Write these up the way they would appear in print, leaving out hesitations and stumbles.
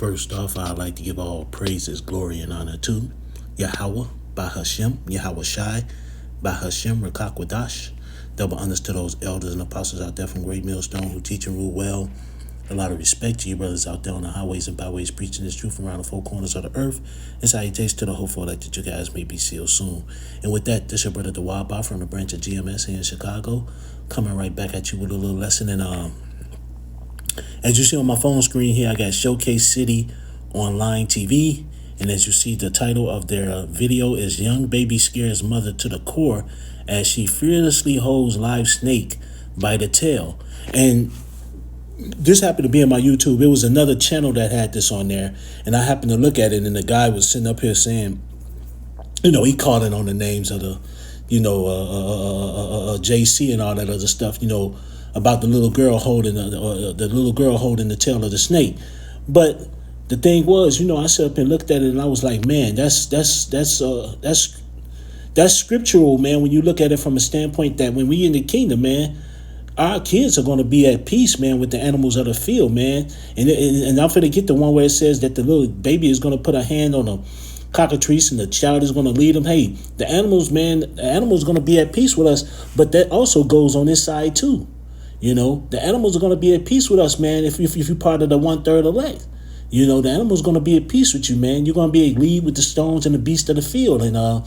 First off, I'd like to give all praises, glory, and honor to Yahweh, Bahashem, Yahweh Shai, Bahashem, Rakakwadash. Double honors to those elders and apostles out there from Great Millstone who teach and rule well. A lot of respect to you brothers out there on the highways and byways preaching this truth around the four corners of the earth. And salutations to the hopeful that you guys may be sealed soon. And with that, this is your brother Dawaba from the branch of GMS here in Chicago, coming right back at you with a little lesson. And as you see on my phone screen here, I got Showcase City Online TV. And as you see, the title of their video is Young Baby Scares Mother to the Core as She Fearlessly Holds Live Snake by the Tail. And this happened to be on my YouTube. It was another channel that had this on there. And I happened to look at it, and the guy was sitting up here saying, he calling on the names of the, JC and all that other stuff, about the little girl holding the tail of the snake. But the thing was, I sat up and looked at it, and I was like, man, that's scriptural, man. When you look at it from a standpoint that when we in the kingdom, man, our kids are going to be at peace, man, with the animals of the field, man. And I'm going to get the one where it says that the little baby is going to put a hand on a cockatrice and the child is going to lead them. Hey, the animals, man, the animals are going to be at peace with us. But that also goes on this side too. The animals are going to be at peace with us, man, if you're part of the 1/3 elect. The animals going to be at peace with you, man. You're going to be able to lead with the stones and the beast of the field and the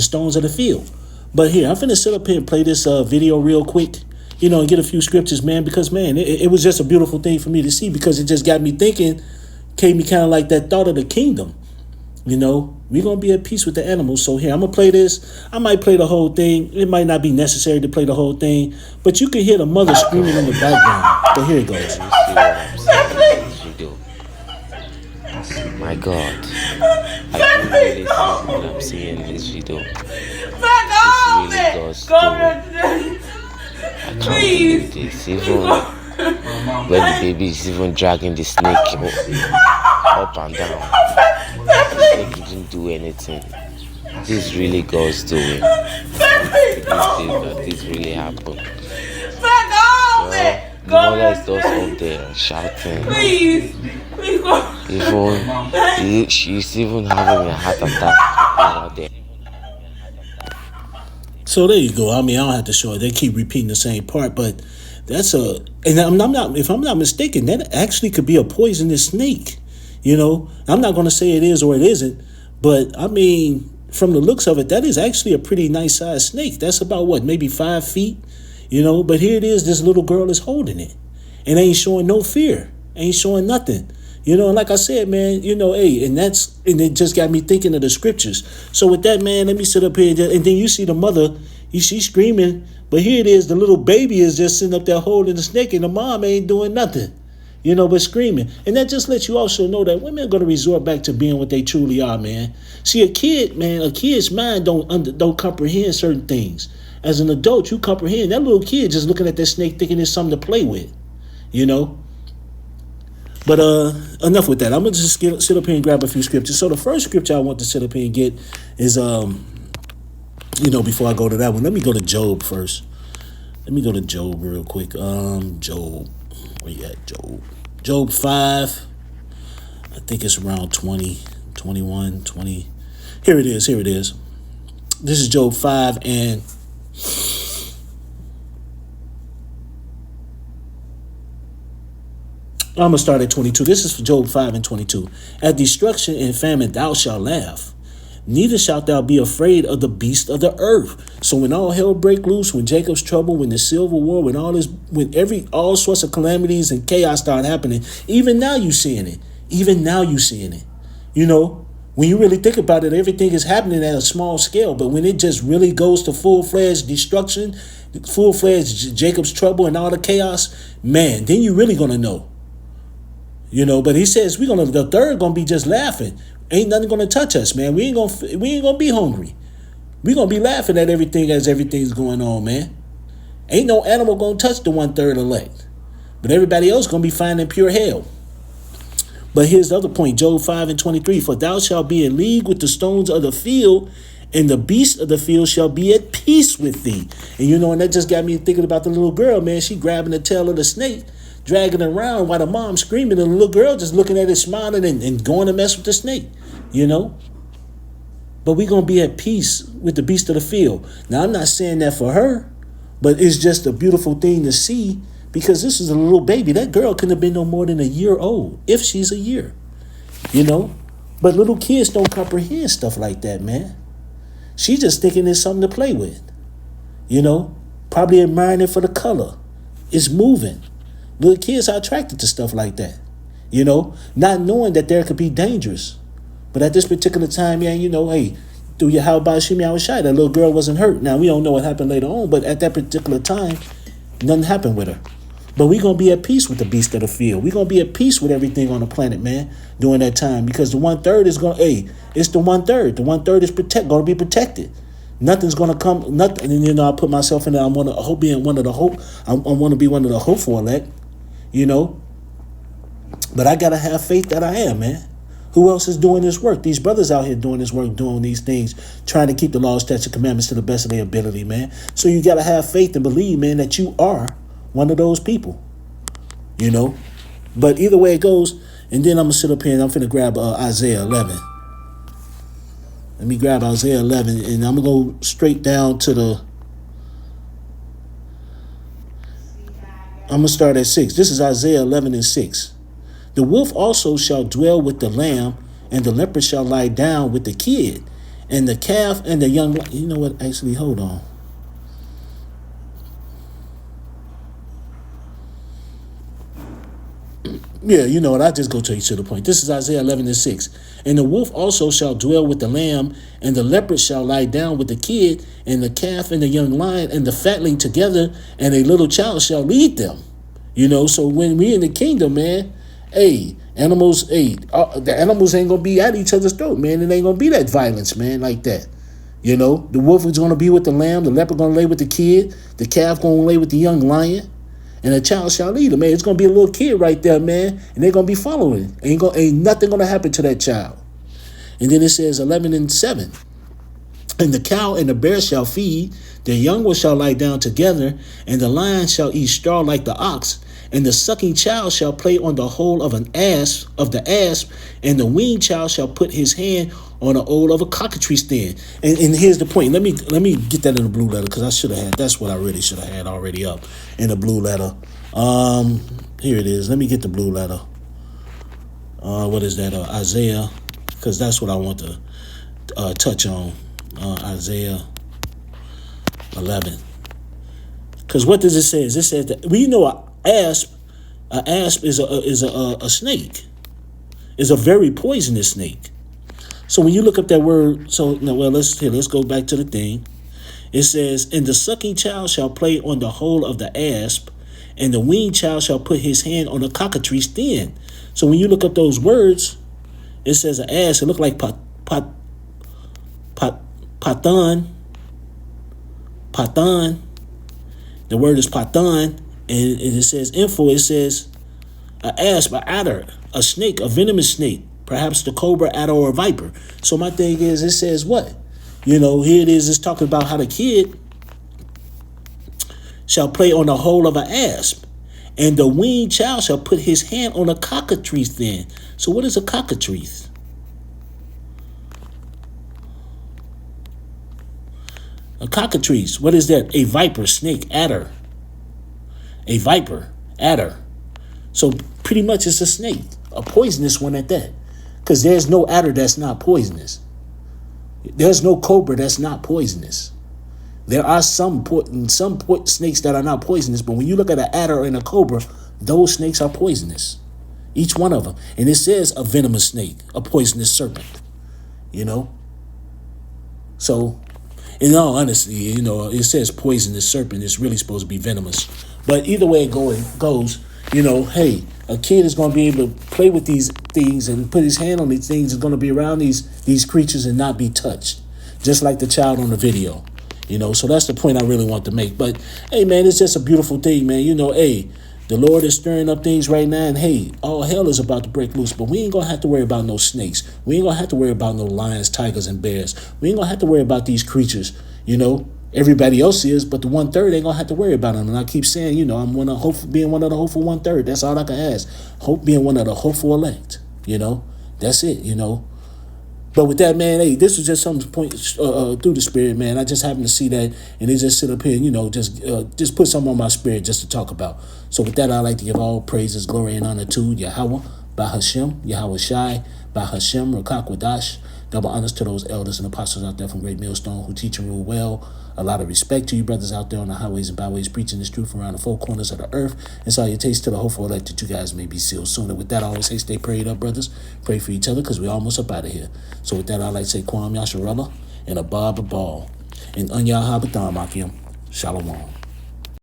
stones of the field. But here, I'm finna sit up here and play this video real quick, and get a few scriptures, man, because, man, it was just a beautiful thing for me to see, because it just got me thinking, gave me kind of like that thought of the kingdom. We're going to be at peace with the animals. So here, I'm going to play this. I might play the whole thing. It might not be necessary to play the whole thing, but you can hear the mother screaming in the background. But here it goes. My God, I can really see what I'm seeing in this video. This really goes to, I can't believe this. Even when the baby is even dragging the snake up and down, the snake didn't do anything. This really goes to it. This really happened. The mother is just up there shouting. Please go. She's even having a heart attack out there. So there you go. I don't have to show it. They keep repeating the same part, but that's and I'm not, if I'm not mistaken, that actually could be a poisonous snake. I'm not going to say it is or it isn't, but from the looks of it, that is actually a pretty nice sized snake. That's about maybe 5 feet. But here it is, this little girl is holding it and ain't showing no fear, ain't showing nothing, and like I said, man, hey, and it just got me thinking of the scriptures. So with that, man, let me sit up here and then you see the mother, she's screaming, but here it is, the little baby is just sitting up there holding the snake and the mom ain't doing nothing, but screaming. And that just lets you also know that women are going to resort back to being what they truly are, man. See, a kid's mind don't comprehend certain things. As an adult, you comprehend. That little kid just looking at that snake thinking it's something to play with, But enough with that. I'm going to just sit up here and grab a few scriptures. So the first scripture I want to sit up here and get is, before I go to that one, let me go to Job first. Let me go to Job real quick. Job. Where you at, Job? Job 5. I think it's around 20, 21, 20. Here it is. This is Job 5 and... I'm going to start at 22. This is for Job 5 and 22. At destruction and famine thou shalt laugh, neither shalt thou be afraid of the beast of the earth. So when all hell break loose, when Jacob's trouble, when the civil war, when all sorts of calamities and chaos start happening, even now you seeing it. When you really think about it, everything is happening at a small scale. But when it just really goes to full-fledged destruction, full-fledged Jacob's trouble and all the chaos, man, then you're really going to know. But he says the third going to be just laughing. Ain't nothing going to touch us, man. We ain't going to be hungry. We going to be laughing at everything as everything's going on, man. Ain't no animal going to touch the 1/3 elect. But everybody else going to be finding pure hell. But here's the other point, Job 5 and 23. For thou shalt be in league with the stones of the field, and the beast of the field shall be at peace with thee. And and that just got me thinking about the little girl, man. She grabbing the tail of the snake, dragging it around while the mom's screaming and the little girl just looking at it, smiling and going to mess with the snake, you know? But we're going to be at peace with the beast of the field. Now, I'm not saying that for her, but it's just a beautiful thing to see because this is a little baby. That girl couldn't have been no more than a year old, if she's a year, you know? But little kids don't comprehend stuff like that, man. She's just thinking it's something to play with, you know? Probably admiring it for the color. It's moving. Little kids are attracted to stuff like that, you know? Not knowing that there could be dangerous. But at this particular time, yeah, you know, hey, through your how about Shimmy, I was shy. That little girl wasn't hurt. Now, we don't know what happened later on, but at that particular time, nothing happened with her. But we're going to be at peace with the beast of the field. We're going to be at peace with everything on the planet, man, during that time. Because the 1/3 is going to, it's the 1/3. The 1/3 is going to be protected. Nothing's going to come, nothing. And, you know, I put myself in there. I want to be one of the hopeful elect, you know. But I got to have faith that I am, man. Who else is doing this work? These brothers out here doing this work, doing these things, trying to keep the laws, statutes, and commandments to the best of their ability, man. So you got to have faith and believe, man, that you are one of those people, you know. But either way it goes, and then I'm going to sit up here and I'm finna grab Isaiah 11. Let me grab Isaiah 11, and I'm going to go straight down to I'm going to start at 6. This is Isaiah 11 and 6. The wolf also shall dwell with the lamb, and the leopard shall lie down with the kid, and the calf and the young. You know what? Actually, hold on. Yeah, you know what? I just go to the point. This is Isaiah 11 and 6. And the wolf also shall dwell with the lamb, and the leopard shall lie down with the kid, and the calf and the young lion and the fatling together, and a little child shall lead them. You know, so when we in the kingdom, man, animals, the animals ain't gonna be at each other's throat, man. It ain't gonna be that violence, man, like that. You know, the wolf is gonna be with the lamb, the leopard gonna lay with the kid, the calf gonna lay with the young lion, and a child shall lead him, man. It's gonna be a little kid right there, man, and they're gonna be following. Ain't nothing gonna happen to that child. And then it says 11 and 7. And the cow and the bear shall feed, their young ones shall lie down together, and the lion shall eat straw like the ox, and the sucking child shall play on the hole of the asp, and the weaned child shall put his hand on the hole of a cockatrice stand. And here's the point. Let me get that in the blue letter, because I should have had. That's what I really should have had already up in the blue letter. Here it is. Let me get the blue letter. What is that? Isaiah, because that's what I want to touch on. Isaiah 11. Because what does it say? It says that we know an asp is a snake. Is a very poisonous snake. So when you look up that word, let's go back to the thing. It says, and the sucking child shall play on the hole of the asp, and the weaned child shall put his hand on the cockatrice den. So when you look up those words, it says an asp. It look like patan. The word is patan, and it says info. It says an asp, an adder, a snake, a venomous snake, perhaps the cobra, adder, or viper. So my thing is, it says what? You know, here it is. It's talking about how the kid shall play on the hole of an asp, and the weaned child shall put his hand on a cockatrice then. So what is a cockatrice? A cockatrice, what is that? A viper, snake, adder. A viper, adder. So pretty much it's a snake, a poisonous one at that. Because there's no adder that's not poisonous. There's no cobra that's not poisonous. There are some snakes that are not poisonous, but when you look at an adder and a cobra, those snakes are poisonous. Each one of them. And it says a venomous snake, a poisonous serpent. You know? So, in all honesty, you know, it says poisonous serpent. It's really supposed to be venomous. But either way it goes, you know, hey, a kid is going to be able to play with these things and put his hand on these things. Is going to be around these creatures and not be touched. Just like the child on the video. You know, so that's the point I really want to make. But, hey, man, it's just a beautiful thing, man. You know, hey, the Lord is stirring up things right now. And, hey, all hell is about to break loose. But we ain't going to have to worry about no snakes. We ain't going to have to worry about no lions, tigers, and bears. We ain't going to have to worry about these creatures, you know. Everybody else is, but the 1/3 ain't gonna have to worry about them. And I keep saying, you know, I'm being one of the hopeful 1/3. That's all I can ask. Hope being one of the hopeful elect. You know, that's it. You know. But with that, man, hey, this was just some point through the spirit, man. I just happened to see that, and they just sit up here, you know, just put something on my spirit just to talk about. So with that, I'd like to give all praises, glory, and honor to Yahweh, by Hashem, Yahweh Shai, by Hashem, Rakakwadash. Double honors to those elders and apostles out there from Great Millstone who teach and rule well. A lot of respect to you brothers out there on the highways and byways preaching this truth around the four corners of the earth. And salutations to the hopeful elect that you guys may be sealed soon. And with that, I always say stay prayed up, brothers. Pray for each other because we're almost up out of here. So with that, I'd like to say Kwam Yasharallah and Abba Babal. And Anya Habatam Akim. Shalom.